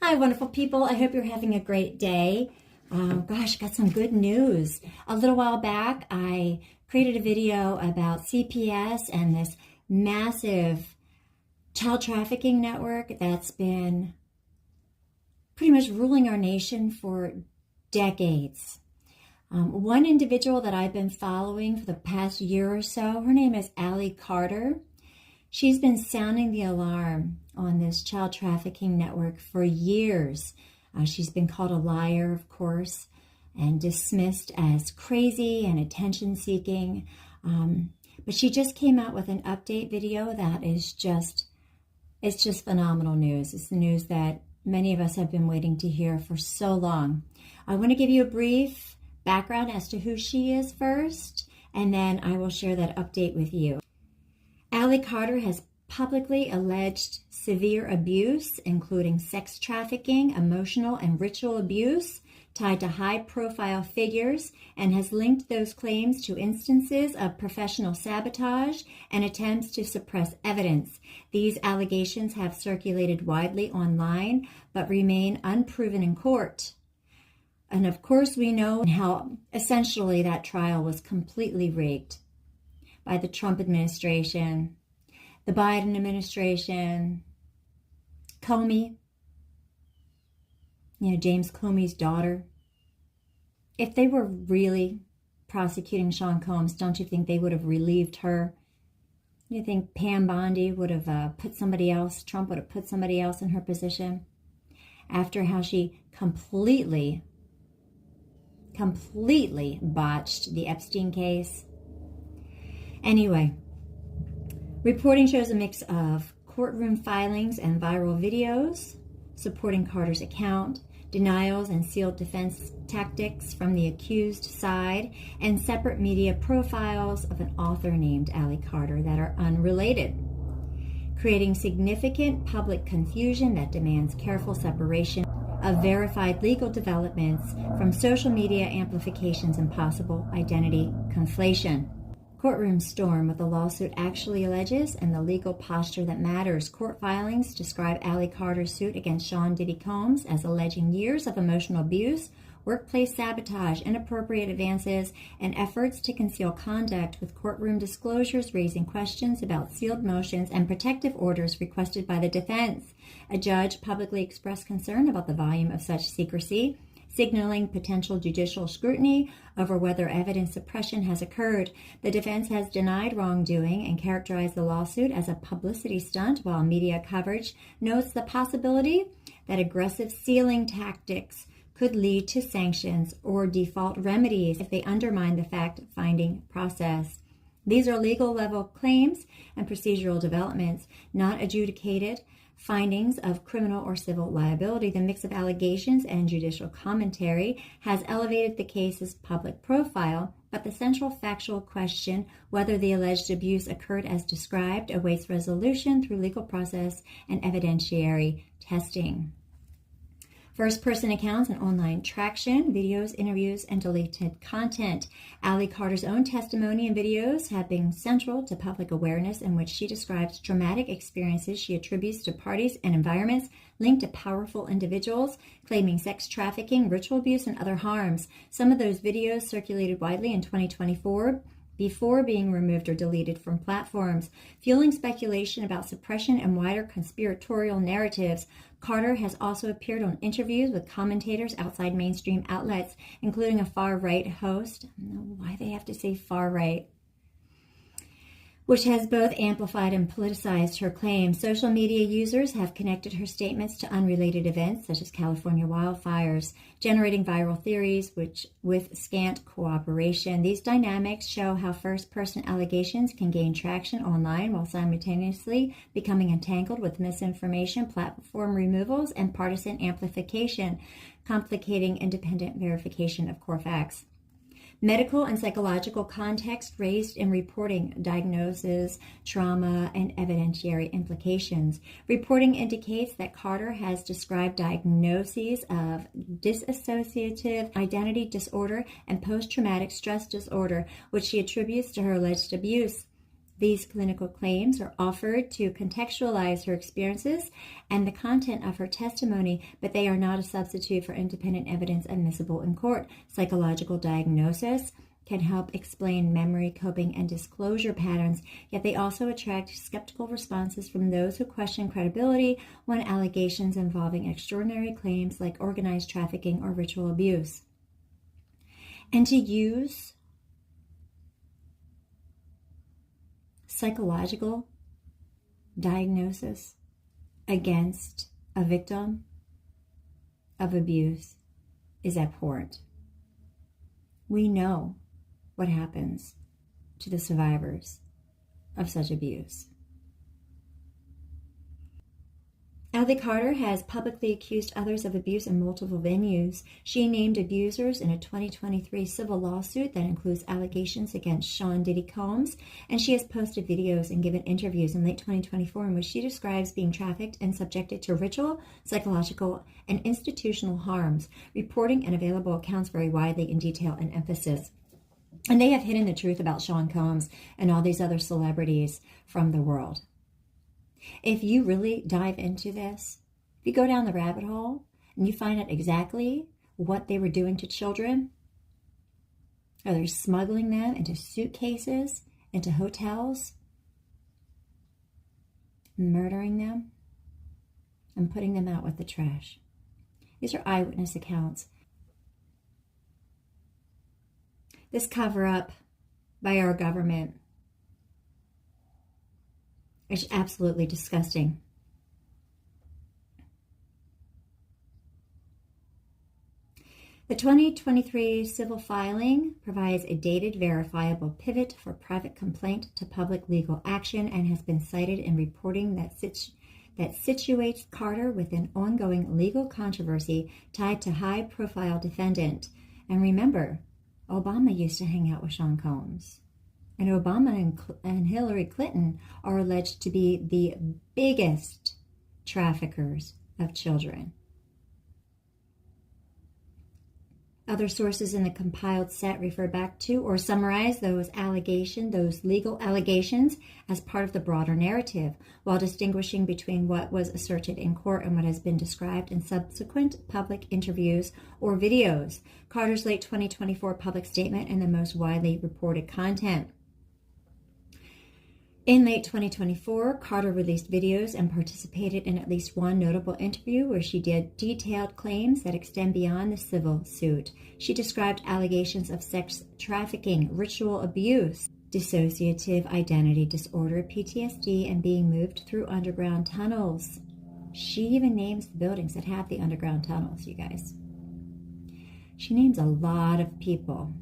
Hi, wonderful people. I hope you're having a great day. Gosh, got some good news. A little while back, I created a video about CPS and this massive child trafficking network that's been pretty much ruling our nation for decades. One individual that I've been following for the past year or so, her name is Allie Carter. She's been sounding the alarm on this child trafficking network for years. She's been called a liar, of course, and dismissed as crazy and attention-seeking. But she just came out with an update video that is it's just phenomenal news. It's the news that many of us have been waiting to hear for so long. I want to give you a brief background as to who she is first, and then I will share that update with you. Allie Carter has publicly alleged severe abuse, including sex trafficking, emotional and ritual abuse, tied to high-profile figures, and has linked those claims to instances of professional sabotage and attempts to suppress evidence. These allegations have circulated widely online, but remain unproven in court. And of course, we know how essentially that trial was completely rigged by the Trump administration, the Biden administration, Comey, James Comey's daughter. If they were really prosecuting Sean Combs, don't you think they would have relieved her? You think Pam Bondi would have Trump would have put somebody else in her position after how she completely botched the Epstein case? Anyway, reporting shows a mix of courtroom filings and viral videos supporting Carter's account, denials and sealed defense tactics from the accused side, and separate media profiles of an author named Allie Carter that are unrelated, creating significant public confusion that demands careful separation of verified legal developments from social media amplifications and possible identity conflation. Courtroom storm, what the lawsuit actually alleges, and the legal posture that matters. Court filings describe Allie Carter's suit against Sean Diddy Combs as alleging years of emotional abuse, workplace sabotage, inappropriate advances, and efforts to conceal conduct, with courtroom disclosures raising questions about sealed motions and protective orders requested by the defense. A judge publicly expressed concern about the volume of such secrecy, signaling potential judicial scrutiny over whether evidence suppression has occurred. The defense has denied wrongdoing and characterized the lawsuit as a publicity stunt, while media coverage notes the possibility that aggressive sealing tactics could lead to sanctions or default remedies if they undermine the fact-finding process. These are legal-level claims and procedural developments, not adjudicated findings of criminal or civil liability. The mix of allegations and judicial commentary has elevated the case's public profile, but the central factual question, whether the alleged abuse occurred as described, awaits resolution through legal process and evidentiary testing. First-person accounts and online traction, videos, interviews, and deleted content. Allie Carter's own testimony and videos have been central to public awareness, in which she describes traumatic experiences she attributes to parties and environments linked to powerful individuals, claiming sex trafficking, ritual abuse, and other harms. Some of those videos circulated widely in 2024 before being removed or deleted from platforms, fueling speculation about suppression and wider conspiratorial narratives. Carter has also appeared on interviews with commentators outside mainstream outlets, including a far-right host. I don't know why they have to say far-right, which has both amplified and politicized her claims. Social media users have connected her statements to unrelated events, such as California wildfires, generating viral theories with scant cooperation. These dynamics show how first-person allegations can gain traction online while simultaneously becoming entangled with misinformation, platform removals, and partisan amplification, complicating independent verification of core facts. Medical and psychological context raised in reporting, diagnosis, trauma, and evidentiary implications. Reporting indicates that Carter has described diagnoses of dissociative identity disorder and post-traumatic stress disorder, which she attributes to her alleged abuse. These clinical claims are offered to contextualize her experiences and the content of her testimony, but they are not a substitute for independent evidence admissible in court. Psychological diagnosis can help explain memory, coping, and disclosure patterns, yet they also attract skeptical responses from those who question credibility when allegations involving extraordinary claims like organized trafficking or ritual abuse. And to use psychological diagnosis against a victim of abuse is abhorrent. We know what happens to the survivors of such abuse. Allie Carter has publicly accused others of abuse in multiple venues. She named abusers in a 2023 civil lawsuit that includes allegations against Sean Diddy Combs, and she has posted videos and given interviews in late 2024 in which she describes being trafficked and subjected to ritual, psychological, and institutional harms. Reporting and available accounts vary widely in detail and emphasis. And they have hidden the truth about Sean Combs and all these other celebrities from the world. If you really dive into this, if you go down the rabbit hole and you find out exactly what they were doing to children, or they're smuggling them into suitcases, into hotels, murdering them, and putting them out with the trash. These are eyewitness accounts. This cover-up by our government is absolutely disgusting. The 2023 civil filing provides a dated, verifiable pivot for private complaint to public legal action and has been cited in reporting that situates Carter with an ongoing legal controversy tied to high-profile defendant. And remember, Obama used to hang out with Sean Combs. And Obama and Hillary Clinton are alleged to be the biggest traffickers of children. Other sources in the compiled set refer back to or summarize those legal allegations as part of the broader narrative, while distinguishing between what was asserted in court and what has been described in subsequent public interviews or videos. Carter's late 2024 public statement and the most widely reported content. In late 2024, Carter released videos and participated in at least one notable interview where she did detailed claims that extend beyond the civil suit. She described allegations of sex trafficking, ritual abuse, dissociative identity disorder, PTSD, and being moved through underground tunnels. She even names the buildings that have the underground tunnels, you guys. She names a lot of people.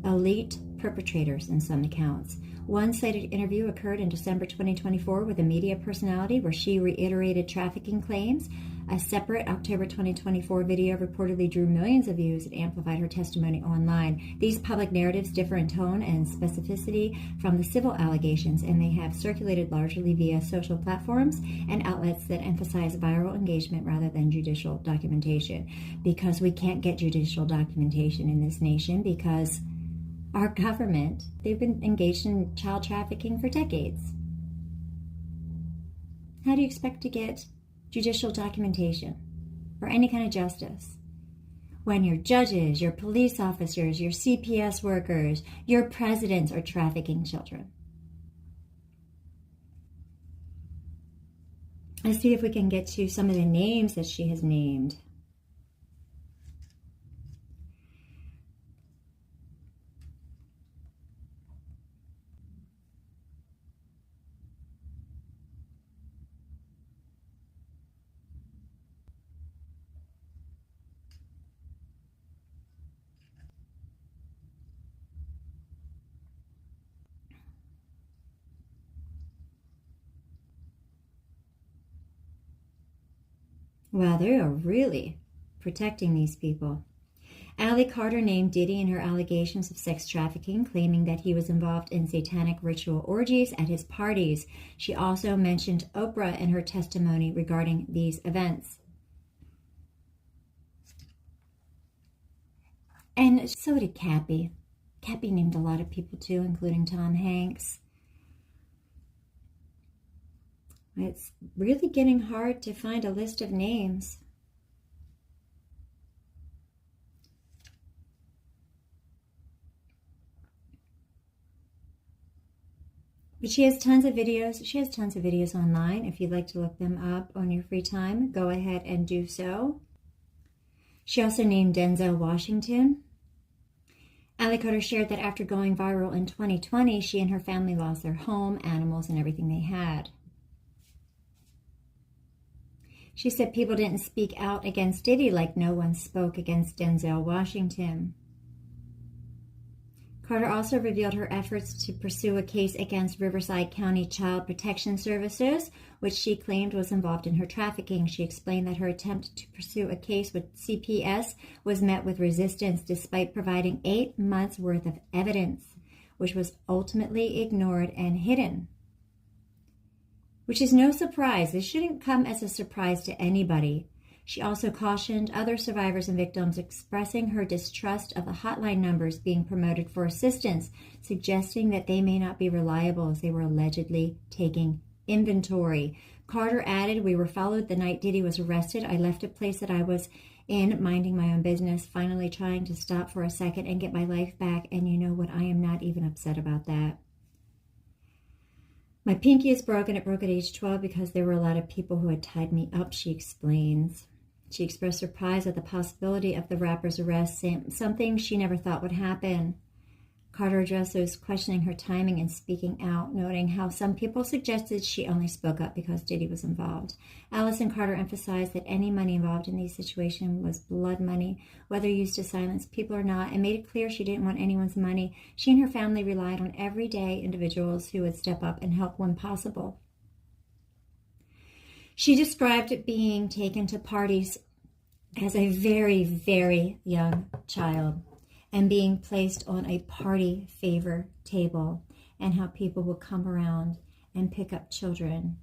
Elite perpetrators in some accounts. One cited interview occurred in December 2024 with a media personality where she reiterated trafficking claims. A separate October 2024 video reportedly drew millions of views and amplified her testimony online. These public narratives differ in tone and specificity from the civil allegations, and they have circulated largely via social platforms and outlets that emphasize viral engagement rather than judicial documentation. Because we can't get judicial documentation in this nation because our government, they've been engaged in child trafficking for decades. How do you expect to get judicial documentation or any kind of justice when your judges, your police officers, your CPS workers, your presidents are trafficking children? Let's see if we can get to some of the names that she has named. Wow, they are really protecting these people. Allie Carter named Diddy in her allegations of sex trafficking, claiming that he was involved in satanic ritual orgies at his parties. She also mentioned Oprah in her testimony regarding these events. And so did Cappy. Cappy named a lot of people too, including Tom Hanks. It's really getting hard to find a list of names. But she has tons of videos. She has tons of videos online. If you'd like to look them up on your free time, go ahead and do so. She also named Denzel Washington. Ally Carter shared that after going viral in 2020, she and her family lost their home, animals, and everything they had. She said people didn't speak out against Diddy like no one spoke against Denzel Washington. Carter also revealed her efforts to pursue a case against Riverside County Child Protection Services, which she claimed was involved in her trafficking. She explained that her attempt to pursue a case with CPS was met with resistance despite providing 8 months' worth of evidence, which was ultimately ignored and hidden. Which is no surprise. This shouldn't come as a surprise to anybody. She also cautioned other survivors and victims, expressing her distrust of the hotline numbers being promoted for assistance, suggesting that they may not be reliable as they were allegedly taking inventory. Carter added, "We were followed the night Diddy was arrested. I left a place that I was in, minding my own business, finally trying to stop for a second and get my life back. And you know what? I am not even upset about that. My pinky is broken. It broke at age 12 because there were a lot of people who had tied me up," she explains. She expressed surprise at the possibility of the rapper's arrest, something she never thought would happen. Carter addressed those questioning her timing and speaking out, noting how some people suggested she only spoke up because Diddy was involved. Allison Carter emphasized that any money involved in these situations was blood money, whether used to silence people or not, and made it clear she didn't want anyone's money. She and her family relied on everyday individuals who would step up and help when possible. She described being taken to parties as a very, very young child and being placed on a party favor table, and how people would come around and pick up children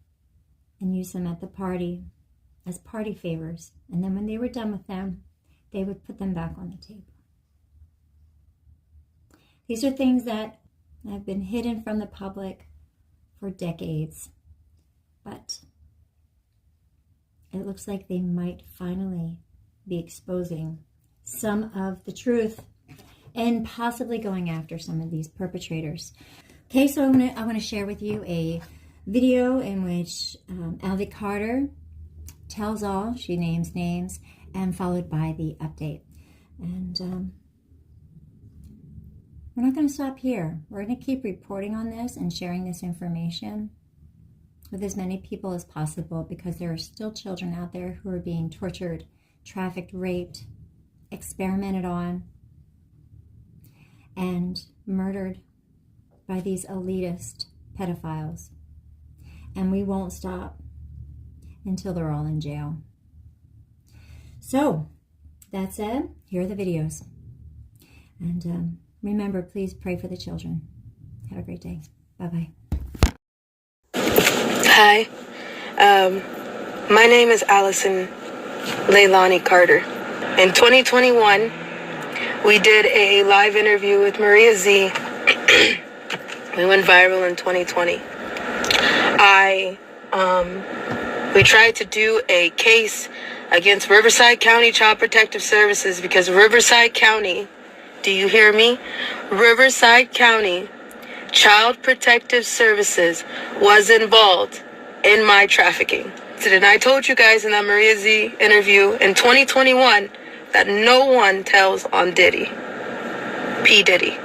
and use them at the party as party favors. And then when they were done with them, they would put them back on the table. These are things that have been hidden from the public for decades, but it looks like they might finally be exposing some of the truth and possibly going after some of these perpetrators. Okay, so I want to share with you a video in which Ally Carter tells all, she names names, and followed by the update. And we're not going to stop here. We're going to keep reporting on this and sharing this information with as many people as possible, because there are still children out there who are being tortured, trafficked, raped, experimented on, and murdered by these elitist pedophiles. And we won't stop until they're all in jail. So, that said, here are the videos. And remember, please pray for the children. Have a great day. Bye-bye. Hi, my name is Allison Leilani Carter. In 2021, we did a live interview with Maria Z. We went viral in 2020. We tried to do a case against Riverside County Child Protective Services because Riverside County, do you hear me? Riverside County Child Protective Services was involved in my trafficking. So then I told you guys in that Maria Z interview in 2021 that no one tells on Diddy. P. Diddy.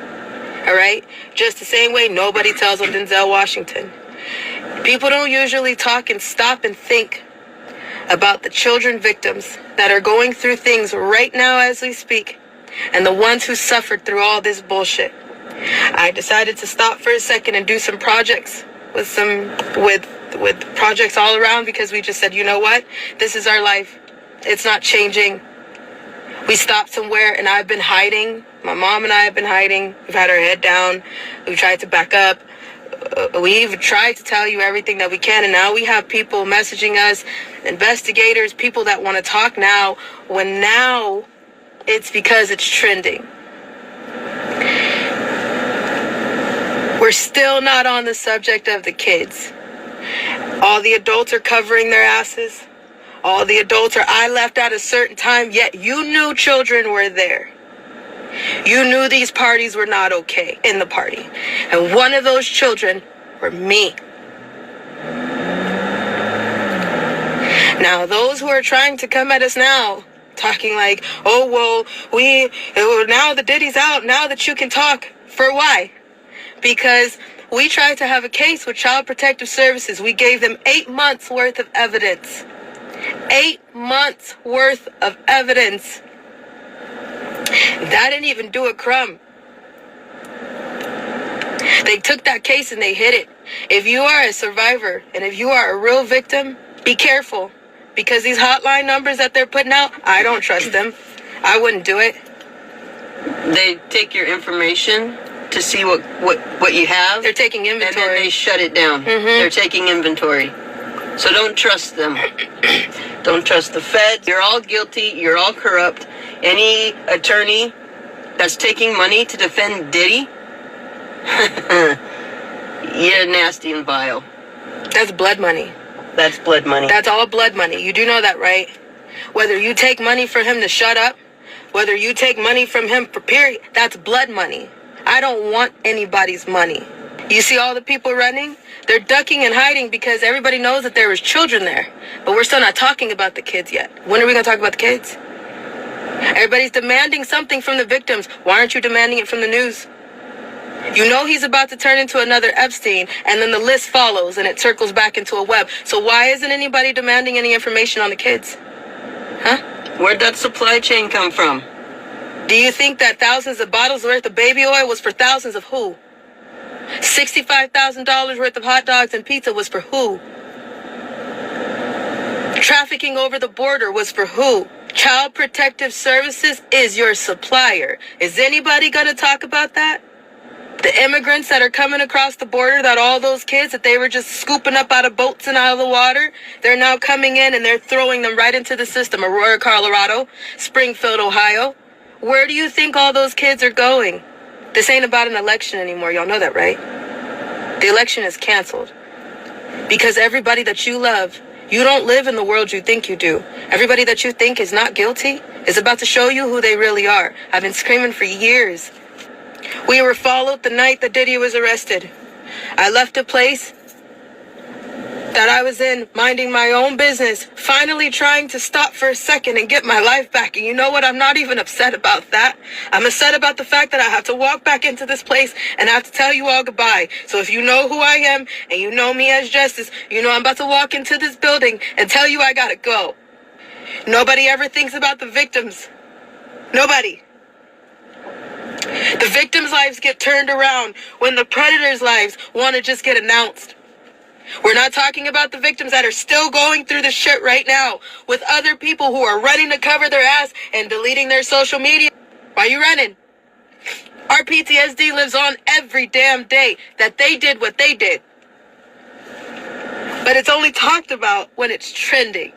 All right? Just the same way nobody tells on Denzel Washington. People don't usually talk and stop and think about the children victims that are going through things right now as we speak, and the ones who suffered through all this bullshit. I decided to stop for a second and do some projects with projects all around, because we just said, you know what? This is our life. It's not changing. We stopped somewhere, and I've been hiding. My mom and I have been hiding. We've had our head down. We've tried to back up. We've tried to tell you everything that we can, and now we have people messaging us, investigators, people that want to talk now, when now it's because it's trending. We're still not on the subject of the kids. All the adults are covering their asses. All the adults are, I left at a certain time, yet you knew children were there. You knew these parties were not okay in the party. And one of those children were me. Now, those who are trying to come at us now, talking like, oh, well, now the Diddy's out, now that you can talk. For why? Because we tried to have a case with Child Protective Services. We gave them 8 months worth of evidence. 8 months worth of evidence. That didn't even do a crumb. They took that case and they hid it. If you are a survivor and if you are a real victim, be careful. Because these hotline numbers that they're putting out, I don't trust them. I wouldn't do it. They take your information to see what you have. They're taking inventory. And then they shut it down. Mm-hmm. They're taking inventory. So don't trust them. Don't trust the feds. You're all guilty. You're all corrupt. Any attorney that's taking money to defend Diddy, you're nasty and vile. That's blood money. That's blood money. That's all blood money. You do know that, right? Whether you take money from him to shut up, whether you take money from him for period, that's blood money. I don't want anybody's money. You see all the people running? They're ducking and hiding because everybody knows that there was children there. But we're still not talking about the kids yet. When are we going to talk about the kids? Everybody's demanding something from the victims. Why aren't you demanding it from the news? You know he's about to turn into another Epstein, and then the list follows, and it circles back into a web. So why isn't anybody demanding any information on the kids? Huh? Where'd that supply chain come from? Do you think that thousands of bottles worth of baby oil was for thousands of who? $65,000 worth of hot dogs and pizza was for who? Trafficking over the border was for who? Child Protective Services is your supplier. Is anybody going to talk about that? The immigrants that are coming across the border, that all those kids that they were just scooping up out of boats and out of the water, they're now coming in and they're throwing them right into the system. Aurora, Colorado, Springfield, Ohio. Where do you think all those kids are going? This ain't about an election anymore. Y'all know that, right? The election is canceled. Because everybody that you love, you don't live in the world you think you do. Everybody that you think is not guilty is about to show you who they really are. I've been screaming for years. We were followed the night that Diddy was arrested. I left a place that I was in, minding my own business, finally trying to stop for a second and get my life back. And you know what? I'm not even upset about that. I'm upset about the fact that I have to walk back into this place and I have to tell you all goodbye. So if you know who I am and you know me as Justice, you know I'm about to walk into this building and tell you I gotta go. Nobody ever thinks about the victims. Nobody. The victims' lives get turned around when the predators' lives want to just get announced. We're not talking about the victims that are still going through the shit right now with other people who are running to cover their ass and deleting their social media. Why are you running? Our PTSD lives on every damn day that they did what they did. But it's only talked about when it's trending.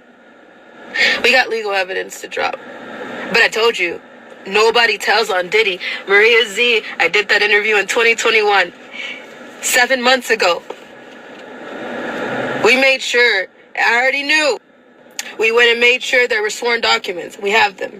We got legal evidence to drop. But I told you, nobody tells on Diddy. Maria Z, I did that interview in 2021. 7 months ago. We made sure, I already knew. We went and made sure there were sworn documents. We have them.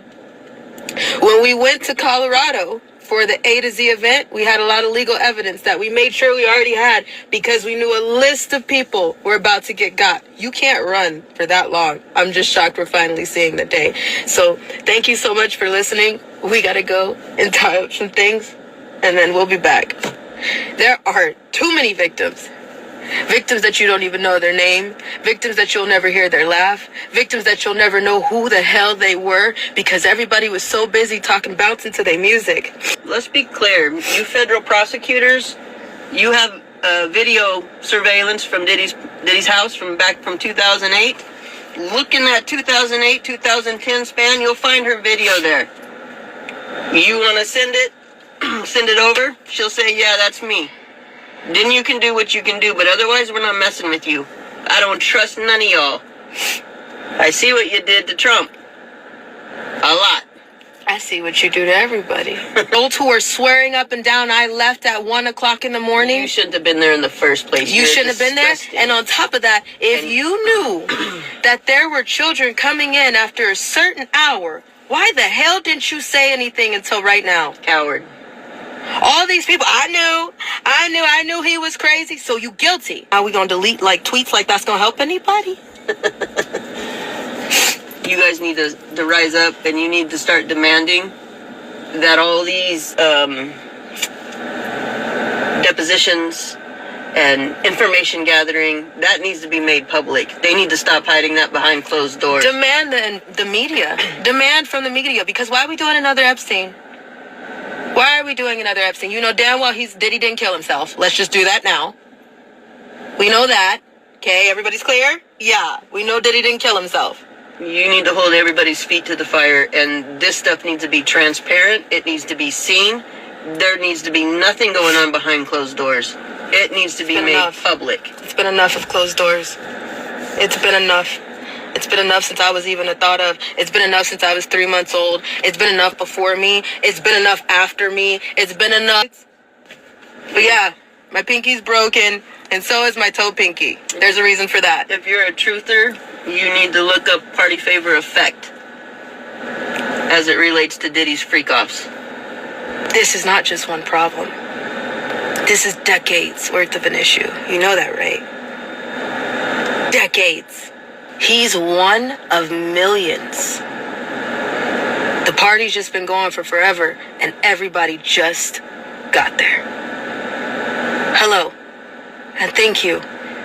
When we went to Colorado for the A to Z event, we had a lot of legal evidence that we made sure we already had because we knew a list of people were about to get got. You can't run for that long. I'm just shocked we're finally seeing the day. So thank you so much for listening. We got to go and tie up some things, and then we'll be back. There are too many victims. Victims that you don't even know their name. Victims that you'll never hear their laugh. Victims that you'll never know who the hell they were because everybody was so busy talking bouncing to their music. Let's be clear. You federal prosecutors, you have video surveillance from Diddy's house from 2008. Look in that 2008-2010 span, you'll find her video there. You want to send it? Send it over? She'll say, yeah, that's me. Then you can do what you can do, but otherwise we're not messing with you. I don't trust none of y'all. I see what you did to Trump. A lot. I I see what you do to everybody. Those who are swearing up and down I left at 1 o'clock in the morning. You shouldn't have been there in the first place. You shouldn't have been there. And on top of that, if you knew that there were children coming in after a certain hour, why the hell didn't you say anything until right now? Coward. All these people, I knew he was crazy, so you guilty. Are we gonna delete like tweets like that's gonna help anybody? You guys need to rise up, and you need to start demanding that all these depositions and information gathering, that needs to be made public. They need to stop hiding that behind closed doors. Demand the media. Demand from the media, because why are we doing another Epstein? Why are we doing another Epstein? You know damn well Diddy didn't kill himself. Let's just do that now. We know that. Okay, everybody's clear? Yeah, we know Diddy didn't kill himself. You need to hold everybody's feet to the fire, and this stuff needs to be transparent. It needs to be seen. There needs to be nothing going on behind closed doors. It needs to be made public. It's been enough of closed doors. It's been enough. It's been enough since I was even a thought of. It's been enough since I was 3 months old. It's been enough before me. It's been enough after me. It's been enough. But yeah, my pinky's broken, and so is my toe pinky. There's a reason for that. If you're a truther, you need to look up party favor effect as it relates to Diddy's freak-offs. This is not just one problem. This is decades worth of an issue. You know that, right? Decades. He's one of millions. The party's just been going for forever, and everybody just got there. Hello, and thank you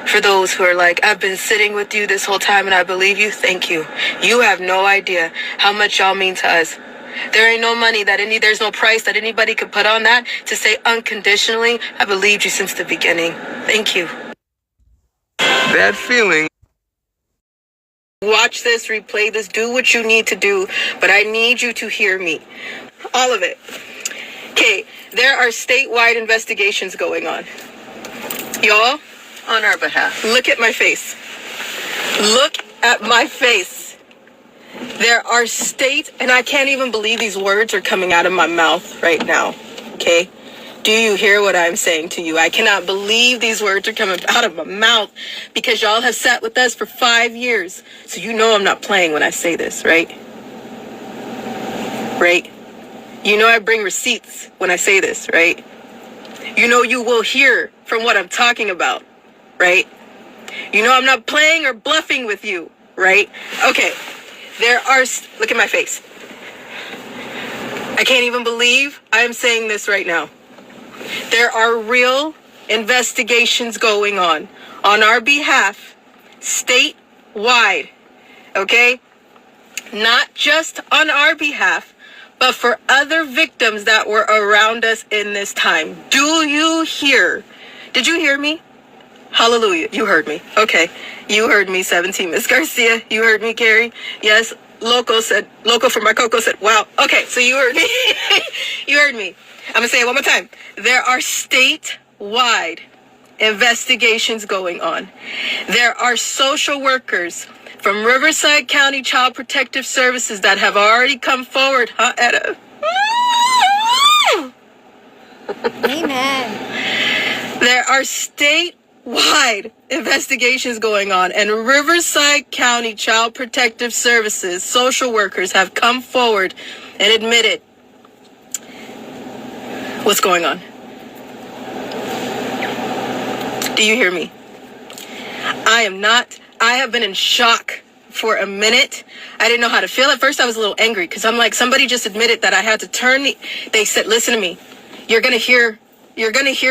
for those who are like, I've been sitting with you this whole time and I believe you. Thank you. You have no idea how much y'all mean to us. There ain't no money there's no price that anybody could put on that to say unconditionally, I believed you since the beginning. Thank you. Bad feeling. Watch this, replay this, do what you need to do, but I need you to hear me. All of it. Okay, there are statewide investigations going on. Y'all, On our behalf. look at my face. Look at my face. There are and I can't even believe these words are coming out of my mouth right now. Okay? Do you hear what I'm saying to you? I cannot believe these words are coming out of my mouth because y'all have sat with us for 5 years. So you know I'm not playing when I say this, right? Right? You know I bring receipts when I say this, right? You know you will hear from what I'm talking about, right? You know I'm not playing or bluffing with you, right? Okay. Look at my face. I can't even believe I'm saying this right now. There are real investigations going on our behalf, statewide, okay? Not just on our behalf, but for other victims that were around us in this time. Do you hear? Did you hear me? Hallelujah. You heard me. Okay. You heard me, 17. Miss Garcia. You heard me, Carrie. Yes. Loco for my Coco said, wow. Okay. So you heard me. You heard me. I'm going to say it one more time. There are statewide investigations going on. There are social workers from Riverside County Child Protective Services that have already come forward, huh, Etta? Amen. There are statewide investigations going on, and Riverside County Child Protective Services social workers have come forward and admitted what's going on. Do you hear me? I have been in shock for a minute. I didn't know how to feel. At first I was a little angry because I'm like, somebody just admitted that I had to they said, listen to me. You're going to hear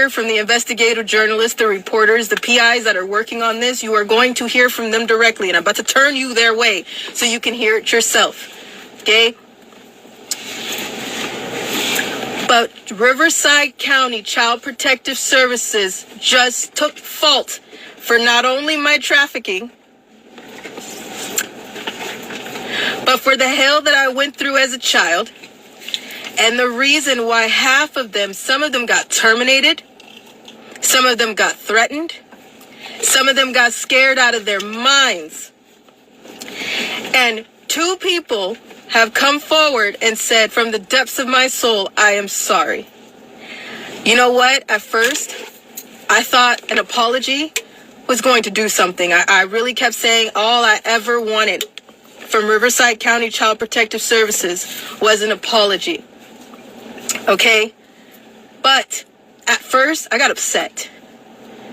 from the investigative journalists, the reporters, the PIs that are working on this. You are going to hear from them directly, and I'm about to turn you their way so you can hear it yourself. Okay? But Riverside County Child Protective Services just took fault for not only my trafficking, but for the hell that I went through as a child. And the reason why half of them, some of them got terminated, some of them got threatened, some of them got scared out of their minds. And 2 people have come forward and said from the depths of my soul, I am sorry. You know what? At first, I thought an apology was going to do something. I really kept saying all I ever wanted from Riverside County Child Protective Services was an apology. Okay? But at first, I got upset.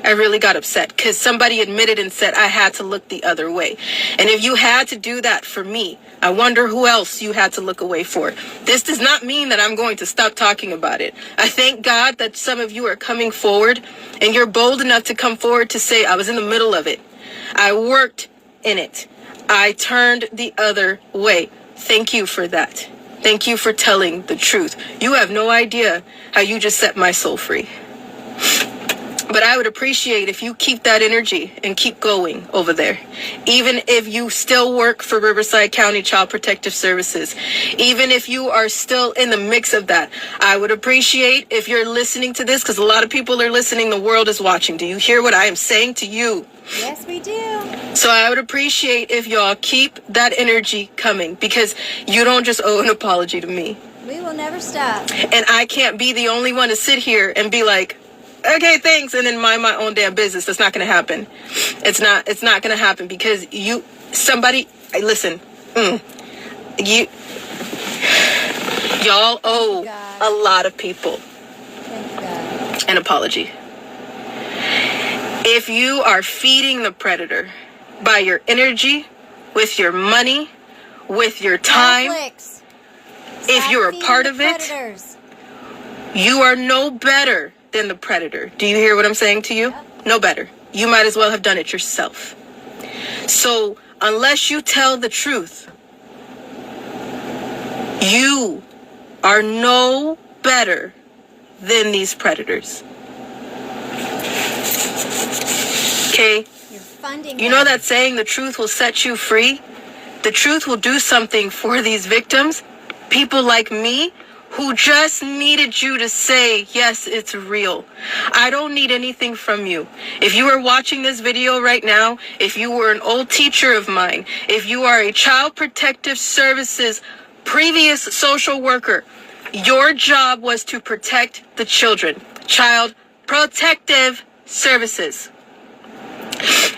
I really got upset because somebody admitted and said I had to look the other way. And if you had to do that for me, I wonder who else you had to look away for. This does not mean that I'm going to stop talking about it. I thank God that some of you are coming forward and you're bold enough to come forward to say I was in the middle of it. I worked in it. I turned the other way. Thank you for that. Thank you for telling the truth. You have no idea how you just set my soul free. But I would appreciate if you keep that energy and keep going over there. Even if you still work for Riverside County Child Protective Services, even if you are still in the mix of that, I would appreciate if you're listening to this, because a lot of people are listening, the world is watching. Do you hear what I am saying to you? Yes, we do. So I would appreciate if y'all keep that energy coming, because you don't just owe an apology to me. We will never stop. And I can't be the only one to sit here and be like, okay, thanks, and then mind my own damn business. That's not going to happen. It's not going to happen because listen, y'all owe a lot of people an apology. If you are feeding the predator by your energy, with your money, with your time, if you're a part of it, you are no better than the predator. Do you hear what I'm saying to you? Yep. No better. You might as well have done it yourself. So unless you tell the truth, you are no better than these predators. Okay? You know that saying, the truth will set you free? The truth will do something for these victims, people like me, who just needed you to say, yes, it's real. I don't need anything from you. If you are watching this video right now, if you were an old teacher of mine, if you are a Child Protective Services previous social worker, your job was to protect the children. Child Protective Services.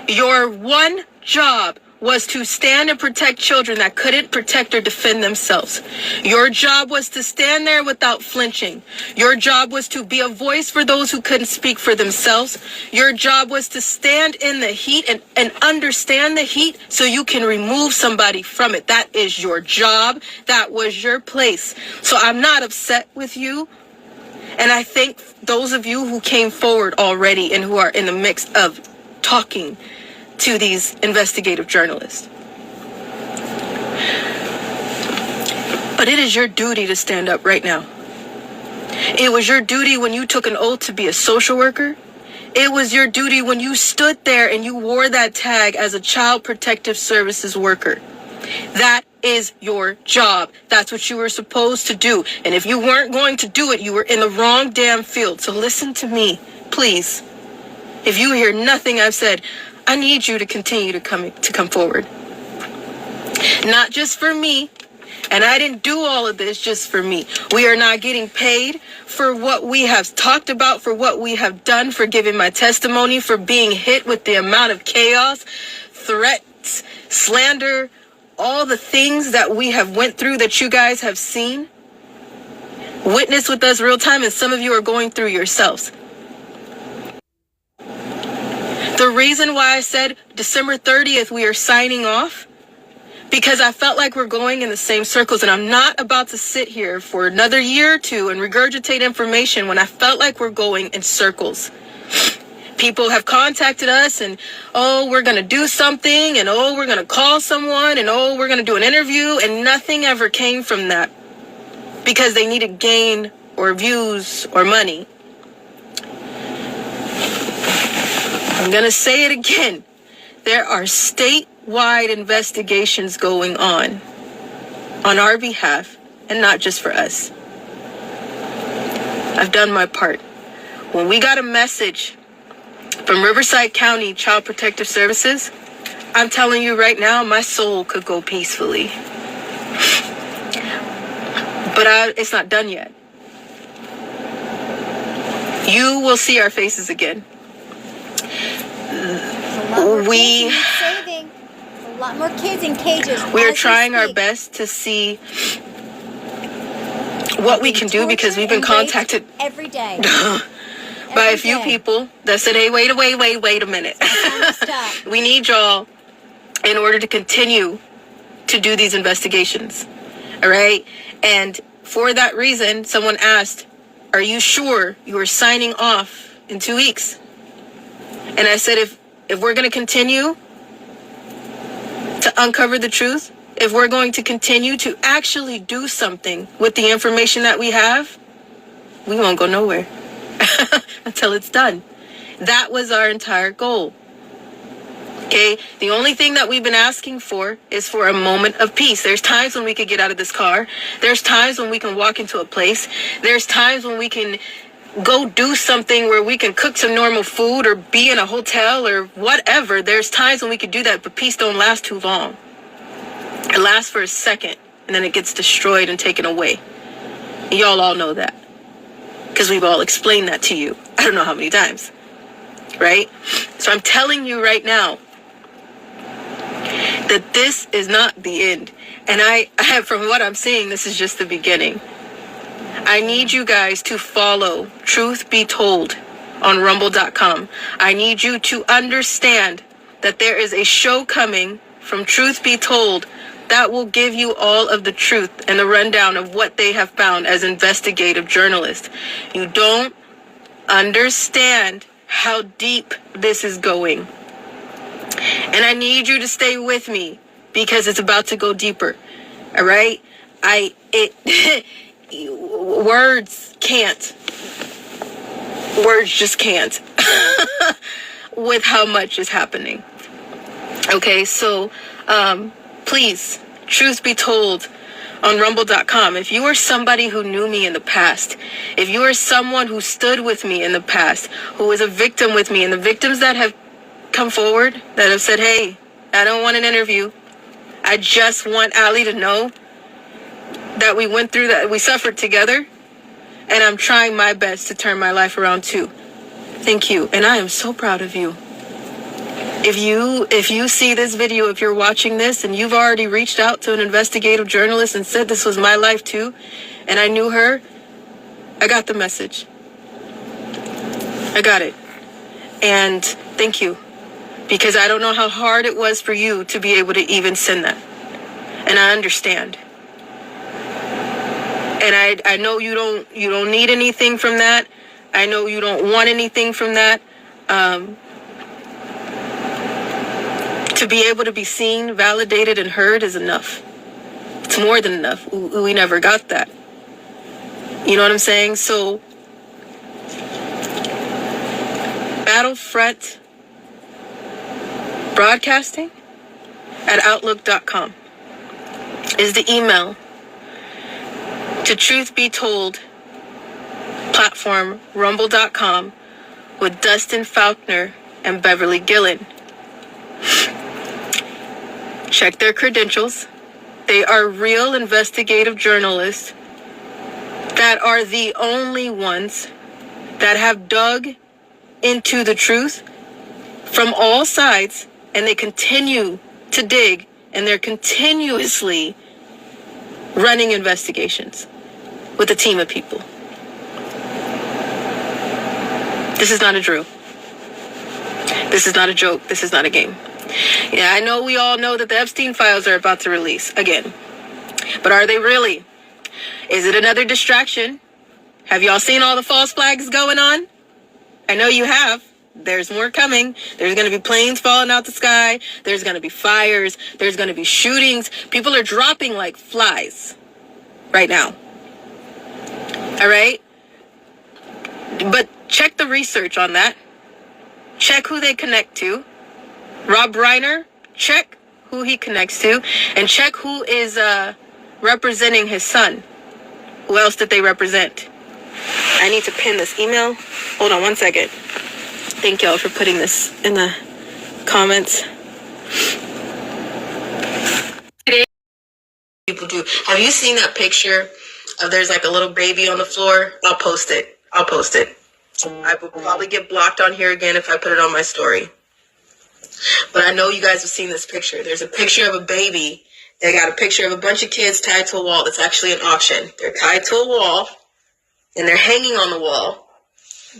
Your one job was to stand and protect children that couldn't protect or defend themselves. Your job was to stand there without flinching. Your job was to be a voice for those who couldn't speak for themselves. Your job was to stand in the heat and understand the heat so you can remove somebody from it. That is your job. That was your place. So I'm not upset with you. And I thank those of you who came forward already and who are in the mix of talking to these investigative journalists. But it is your duty to stand up right now. It was your duty when you took an oath to be a social worker. It was your duty when you stood there and you wore that tag as a Child Protective Services worker. That is your job. That's what you were supposed to do. And if you weren't going to do it, you were in the wrong damn field. So listen to me, please. If you hear nothing I've said, I need you to continue to come forward. Not just for me. And I didn't do all of this just for me. We are not getting paid for what we have talked about, for what we have done, for giving my testimony, for being hit with the amount of chaos, threats, slander, all the things that we have went through that you guys have seen. Witness with us real time, and some of you are going through yourselves. The reason why I said December 30th we are signing off, because I felt like we're going in the same circles, and I'm not about to sit here for another year or two and regurgitate information when I felt like we're going in circles. People have contacted us and, oh, we're going to do something, and oh, we're going to call someone, and oh, we're going to do an interview, and nothing ever came from that because they needed gain or views or money. I'm going to say it again. There are statewide investigations going on our behalf, and not just for us. I've done my part. When we got a message from Riverside County Child Protective Services, I'm telling you right now, my soul could go peacefully. But it's not done yet. You will see our faces again. Saving. A lot more kids in cages. We are trying our best to see what we can do, because we've been contacted every day by a few people that said, hey, wait a minute. We need y'all in order to continue to do these investigations. All right? And for that reason, someone asked, are you sure you are signing off in 2 weeks? And I said, if we're going to continue to uncover the truth, if we're going to continue to actually do something with the information that we have, we won't go nowhere until it's done. That was our entire goal. Okay? The only thing that we've been asking for is for a moment of peace. There's times when we could get out of this car. There's times when we can walk into a place. There's times when we can go do something where we can cook some normal food or be in a hotel or whatever. There's times when we could do that, but peace don't last too long. It lasts for a second, and then it gets destroyed and taken away. Y'all all know that, because we've all explained that to you. I don't know how many times, right? So I'm telling you right now that this is not the end. And I from what I'm seeing, this is just the beginning. I need you guys to follow Truth Be Told on rumble.com. I need you to understand that there is a show coming from Truth Be Told that will give you all of the truth and the rundown of what they have found as investigative journalists. You don't understand how deep this is going. And I need you to stay with me, because it's about to go deeper. All right? Words just can't with how much is happening. Okay, so please, Truth Be Told on rumble.com. If you are somebody who knew me in the past, if you are someone who stood with me in the past, who was a victim with me, and the victims that have come forward, that have said, hey, I don't want an interview, I just want Ali to know that we went through that, we suffered together, and I'm trying my best to turn my life around too. Thank you, and I am so proud of you. If you see this video, if you're watching this and you've already reached out to an investigative journalist and said this was my life too, and I knew her, I got the message. I got it. And thank you. Because I don't know how hard it was for you to be able to even send that. And I understand. And I know you don't need anything from that. I know you don't want anything from that. To be able to be seen, validated, and heard is enough. It's more than enough. We never got that. You know what I'm saying? So, Battlefront Broadcasting at Outlook.com is the email to Truth Be Told platform, Rumble.com, with Dustin Faulkner and Beverly Gillen. Check their credentials. They are real investigative journalists that are the only ones that have dug into the truth from all sides, and they continue to dig, and they're continuously running investigations with a team of people. This is not a drill. This is not a joke. This is not a game. Yeah, I know we all know that the Epstein files are about to release again. But are they really? Is it another distraction? Have y'all seen all the false flags going on? I know you have. There's more coming. There's going to be planes falling out the sky. There's going to be fires. There's going to be shootings. People are dropping like flies right now. All right? But check the research on that. Check who they connect to. Rob Reiner, check who he connects to. And check who is representing his son. Who else did they represent? I need to pin this email. Hold on 1 second. Thank y'all for putting this in the comments. Today, people do. Have you seen that picture there's like a little baby on the floor. I'll post it. I will probably get blocked on here again if I put it on my story. But I know you guys have seen this picture. There's a picture of a baby. They got a picture of a bunch of kids tied to a wall. That's actually an auction. They're tied to a wall, and they're hanging on the wall.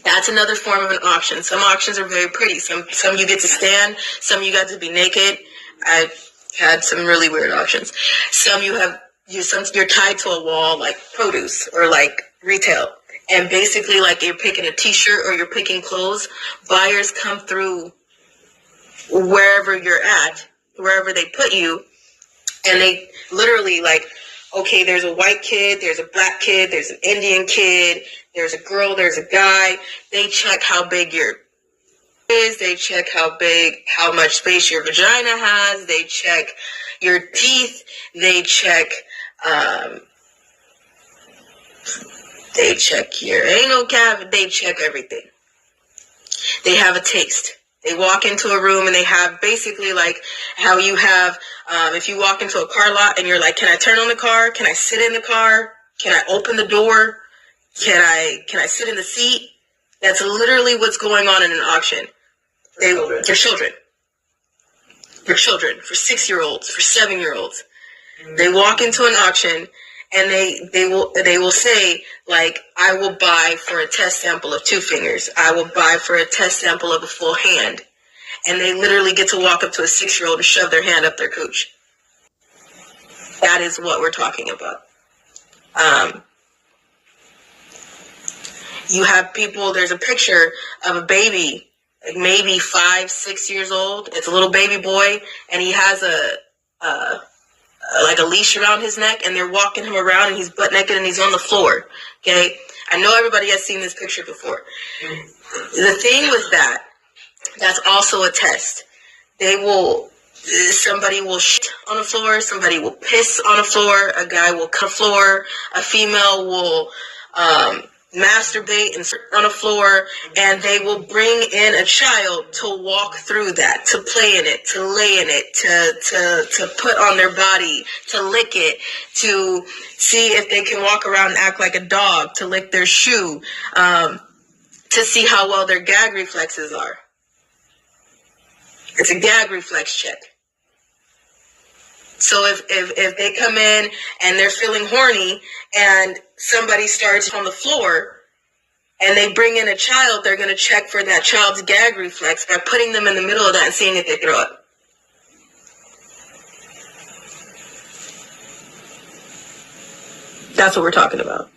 That's another form of an auction. Some auctions are very pretty. Some you get to stand. Some you got to be naked. I've had some really weird auctions. Some you're tied to a wall, like produce or like retail. And basically, like, you're picking a t-shirt or you're picking clothes. Buyers come through wherever you're at, wherever they put you, and they literally, like, okay, there's a white kid, there's a black kid, there's an Indian kid, there's a girl, there's a guy. They check how big your is. They check how much space your vagina has. They check your teeth. They check your anal cavity. They check everything. They have a taste. They walk into a room and they have basically like how you have, if you walk into a car lot and you're like, can I turn on the car? Can I sit in the car? Can I open the door? Can I sit in the seat? That's literally what's going on in an auction. For children, for 6-year-olds, for 7-year-olds. They walk into an auction and they will say, like, I will buy for a test sample of 2 fingers. I will buy for a test sample of a full hand. And they literally get to walk up to a 6-year-old and shove their hand up their cooch. That is what we're talking about. You have people, there's a picture of a baby, like maybe 5-6 years old. It's a little baby boy, and he has like a leash around his neck, and they're walking him around, and he's butt naked, and he's on the floor. Okay, I know everybody has seen this picture before. The thing with that's also a test. Somebody will shit on the floor, somebody will piss on the floor, a guy will cut the floor, a female will masturbate and on the floor, and they will bring in a child to walk through that, to play in it, to lay in it, to put on their body, to lick it, to see if they can walk around and act like a dog, to lick their shoe, to see how well their gag reflexes are. It's a gag reflex check. So if they come in and they're feeling horny and somebody starts on the floor and they bring in a child, they're going to check for that child's gag reflex by putting them in the middle of that and seeing if they throw up. That's what we're talking about.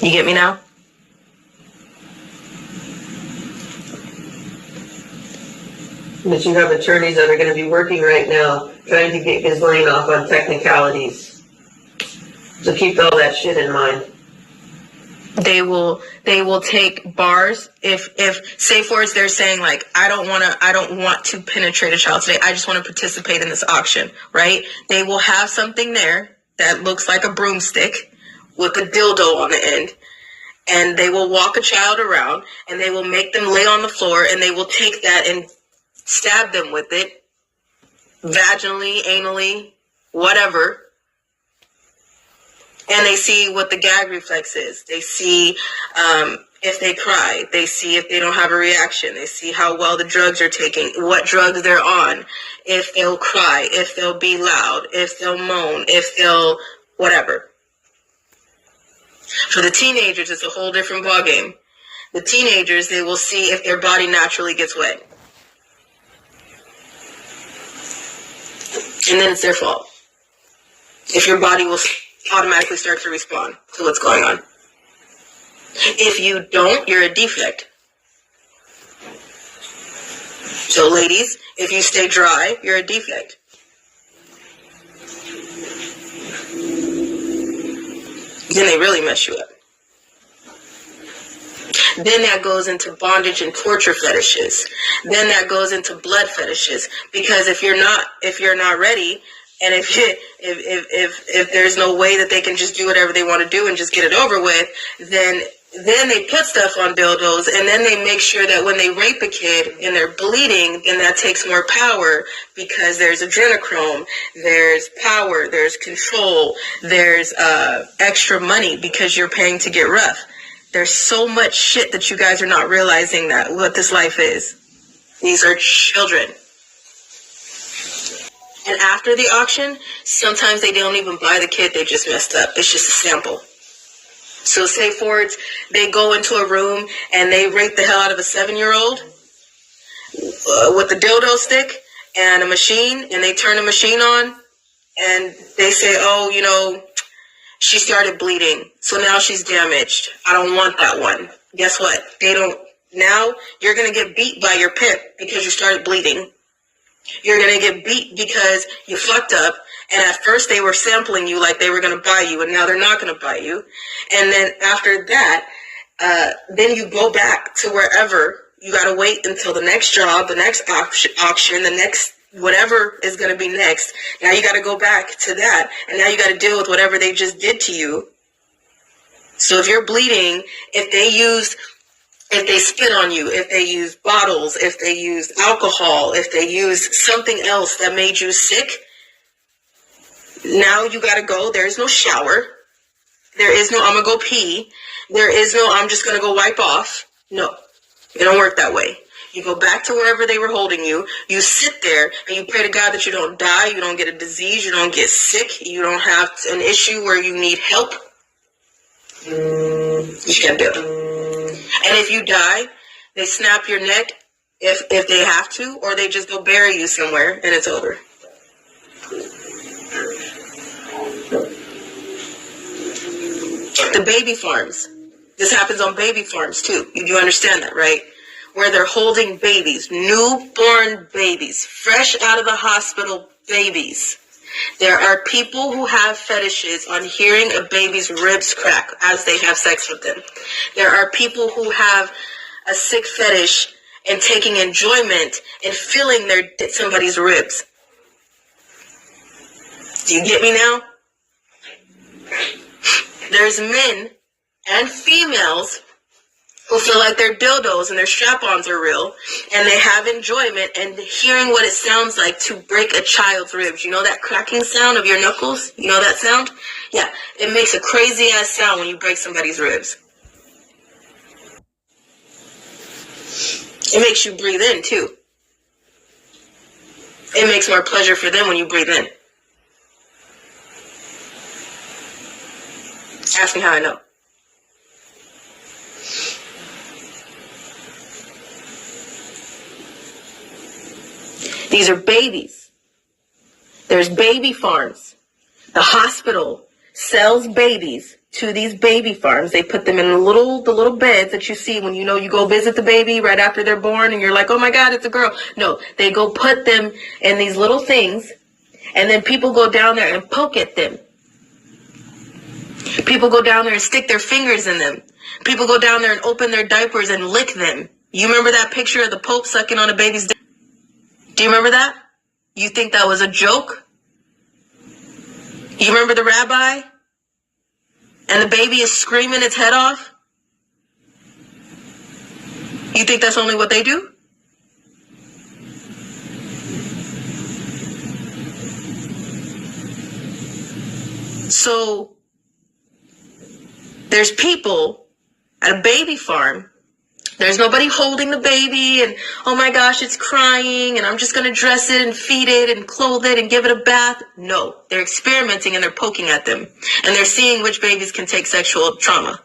You get me now? But you have attorneys that are going to be working right now trying to get Ghislaine off on technicalities. So keep all that shit in mind. They will take bars if say for instance they're saying like I don't want to penetrate a child today. I just want to participate in this auction, right? They will have something there that looks like a broomstick with a dildo on the end. And they will walk a child around and they will make them lay on the floor and they will take that and stab them with it, vaginally, anally, whatever. And they see what the gag reflex is. They see if they cry. They see if they don't have a reaction. They see how well the drugs are taking, what drugs they're on, if they'll cry, if they'll be loud, if they'll moan, if they'll whatever. For the teenagers, it's a whole different ballgame. The teenagers, they will see if their body naturally gets wet. And then it's their fault. If your body will automatically start to respond to what's going on. If you don't, you're a defect. So ladies, if you stay dry, you're a defect. Then they really mess you up. Then that goes into bondage and torture fetishes. Then that goes into blood fetishes. Because if you're not ready, and if there's no way that they can just do whatever they want to do and just get it over with, then then they put stuff on dildos, and then they make sure that when they rape a kid and they're bleeding, then that takes more power because there's adrenochrome, there's power, there's control, there's extra money because you're paying to get rough. There's so much shit that you guys are not realizing that what this life is. These are children. And after the auction, sometimes they don't even buy the kid, they just messed up. It's just a sample. So say Fords, they go into a room and they rape the hell out of a 7-year-old with a dildo stick and a machine, and they turn the machine on and they say, oh, you know, she started bleeding, so now she's damaged. I don't want that one. Guess what? Now you're going to get beat by your pimp because you started bleeding. You're going to get beat because you fucked up. And at first they were sampling you like they were going to buy you, and now they're not going to buy you. And then after that, then you go back to wherever. You got to wait until the next job, the next auction, the next whatever is going to be next. Now you got to go back to that, and now you got to deal with whatever they just did to you. So if you're bleeding, if they spit on you, if they use bottles, if they use alcohol, if they use something else that made you sick, now you gotta go. There is no shower. There is no, I'm gonna go pee. There is no, I'm just gonna go wipe off. No, it don't work that way. You go back to wherever they were holding you. You sit there and you pray to God that you don't die, you don't get a disease, you don't get sick, you don't have an issue where you need help. You can't do it. And if you die, they snap your neck if they have to, or they just go bury you somewhere and it's over. The baby farms. This happens on baby farms too. You do understand that, right? Where they're holding babies, newborn babies, fresh out of the hospital babies. There are people who have fetishes on hearing a baby's ribs crack as they have sex with them. There are people who have a sick fetish and taking enjoyment in feeling somebody's ribs. Do you get me now? There's men and females who feel like their dildos and their strap-ons are real, and they have enjoyment and hearing what it sounds like to break a child's ribs. You know that cracking sound of your knuckles? You know that sound? Yeah, it makes a crazy-ass sound when you break somebody's ribs. It makes you breathe in, too. It makes more pleasure for them when you breathe in. Ask me how I know. These are babies. There's baby farms. The hospital sells babies to these baby farms. They put them in the little beds that you see when you go visit the baby right after they're born and you're like, oh my God, it's a girl. No, they go put them in these little things, and then people go down there and poke at them. People go down there and stick their fingers in them. People go down there and open their diapers and lick them. You remember that picture of the Pope sucking on a baby's dick? Do you remember that? You think that was a joke? You remember the rabbi? And the baby is screaming its head off? You think that's only what they do? So, there's people at a baby farm. There's nobody holding the baby and, oh my gosh, it's crying and I'm just going to dress it and feed it and clothe it and give it a bath. No, they're experimenting and they're poking at them. And they're seeing which babies can take sexual trauma.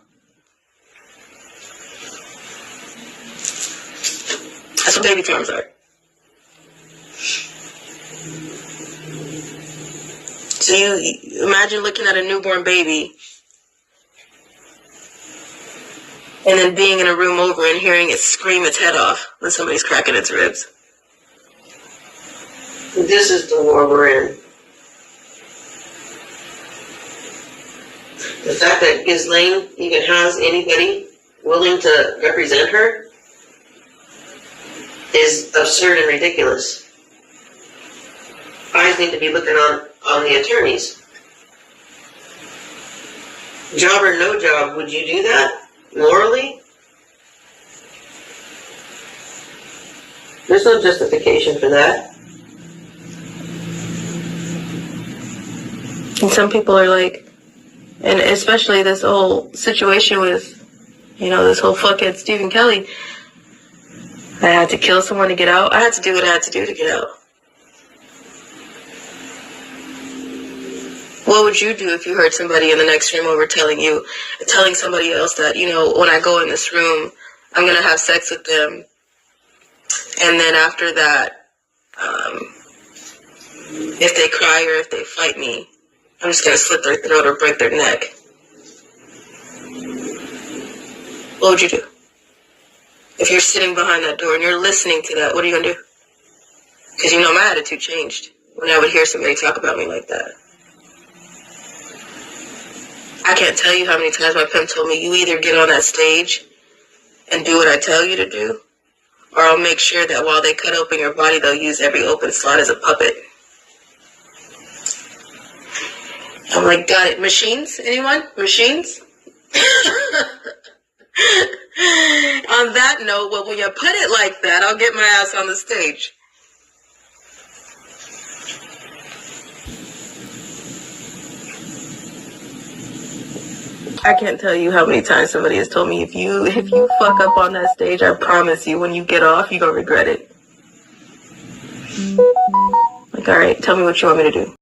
That's what baby farms are. So you imagine looking at a newborn baby and then being in a room over and hearing it scream its head off when somebody's cracking its ribs. This is the war we're in. The fact that Ghislaine even has anybody willing to represent her is absurd and ridiculous. Eyes need to be looking on the attorneys. Job or no job, would you do that? morally, there's no justification for that. And some people are like, and especially this whole situation with, this whole fuckhead Stephen Kelly. I had to kill someone to get out. I had to do what I had to do to get out. What would you do if you heard somebody in the next room over telling somebody else that, when I go in this room, I'm going to have sex with them. And then after that, if they cry or if they fight me, I'm just going to slit their throat or break their neck. What would you do? If you're sitting behind that door and you're listening to that, what are you going to do? Because my attitude changed when I would hear somebody talk about me like that. I can't tell you how many times my pimp told me, you either get on that stage and do what I tell you to do, or I'll make sure that while they cut open your body, they'll use every open slot as a puppet. I'm like, got it. Machines? Anyone? Machines? On that note, well, when you put it like that, I'll get my ass on the stage. I can't tell you how many times somebody has told me, if you fuck up on that stage, I promise you, when you get off, you're gonna regret it. Like, all right, tell me what you want me to do.